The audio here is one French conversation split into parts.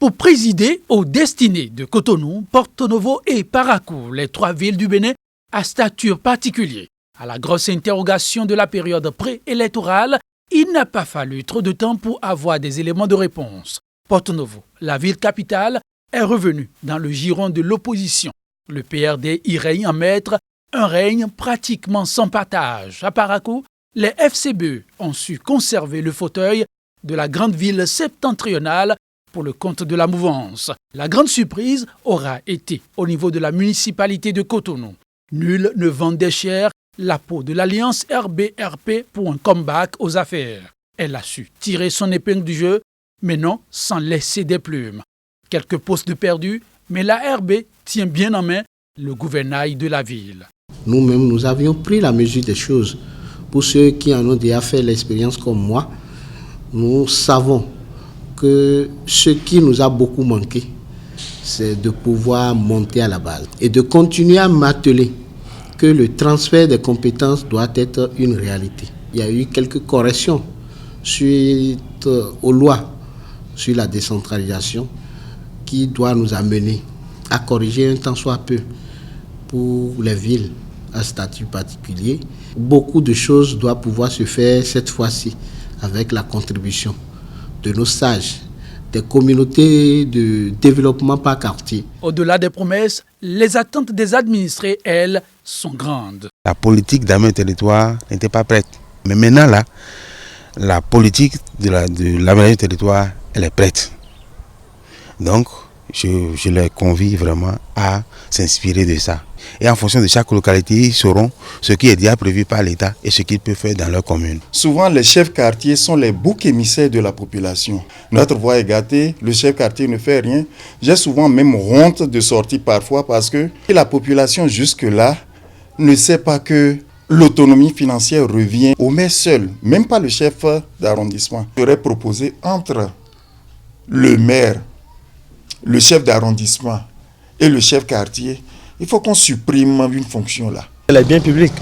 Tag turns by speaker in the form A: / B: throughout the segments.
A: Pour présider aux destinées de Cotonou, Porto Novo et Parakou, les trois villes du Bénin, à stature particulier. À la grosse interrogation de la période préélectorale, il n'a pas fallu trop de temps pour avoir des éléments de réponse. Porto Novo, la ville capitale, est revenue dans le giron de l'opposition. Le PRD y règne en maître, un règne pratiquement sans partage. À Parakou, les FCBE ont su conserver le fauteuil de la grande ville septentrionale pour le compte de la mouvance. La grande surprise aura été au niveau de la municipalité de Cotonou. Nul ne vendait cher la peau de l'alliance RB-RP pour un comeback aux affaires. Elle a su tirer son épingle du jeu, mais non sans laisser des plumes. Quelques postes perdus, mais la RB tient bien en main le gouvernail de la ville.
B: Nous-mêmes, nous avions pris la mesure des choses. Pour ceux qui en ont déjà fait l'expérience comme moi, nous savons que ce qui nous a beaucoup manqué, c'est de pouvoir monter à la base et de continuer à m'atteler que le transfert des compétences doit être une réalité. Il y a eu quelques corrections suite aux lois sur la décentralisation qui doit nous amener à corriger un tant soit peu pour les villes à statut particulier. Beaucoup de choses doivent pouvoir se faire cette fois-ci avec la contribution de nos sages, des communautés de développement par quartier.
A: Au-delà des promesses, les attentes des administrés, elles, sont grandes.
C: La politique d'aménagement du territoire n'était pas prête. Mais maintenant, là, la politique de l'aménagement du territoire, elle est prête. Donc, je les convie vraiment à s'inspirer de ça. Et en fonction de chaque localité, ils sauront ce qui est déjà prévu par l'État et ce qu'ils peuvent faire dans leur commune.
D: Souvent, les chefs quartiers sont les boucs émissaires de la population. Notre voix est gâtée, le chef quartier ne fait rien. J'ai souvent même honte de sortir parfois parce que la population jusque-là ne sait pas que l'autonomie financière revient au maire seul, même pas le chef d'arrondissement. J'aurais proposé entre le maire, le chef d'arrondissement et le chef quartier, il faut qu'on supprime une fonction là.
E: Les biens publics,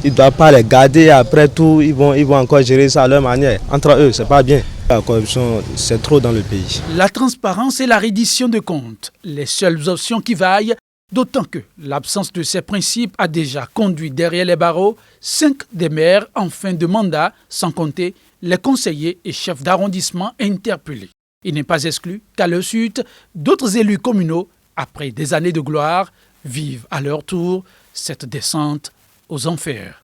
E: ils ne doivent pas les garder, après tout, ils vont encore gérer ça à leur manière. Entre eux, c'est pas bien. La corruption, c'est trop dans le pays.
A: La transparence et la reddition de comptes, les seules options qui vaillent, d'autant que l'absence de ces principes a déjà conduit derrière les barreaux 5 des maires en fin de mandat, sans compter les conseillers et chefs d'arrondissement interpellés. Il n'est pas exclu qu'à leur suite, d'autres élus communaux, après des années de gloire, vivent à leur tour cette descente aux enfers.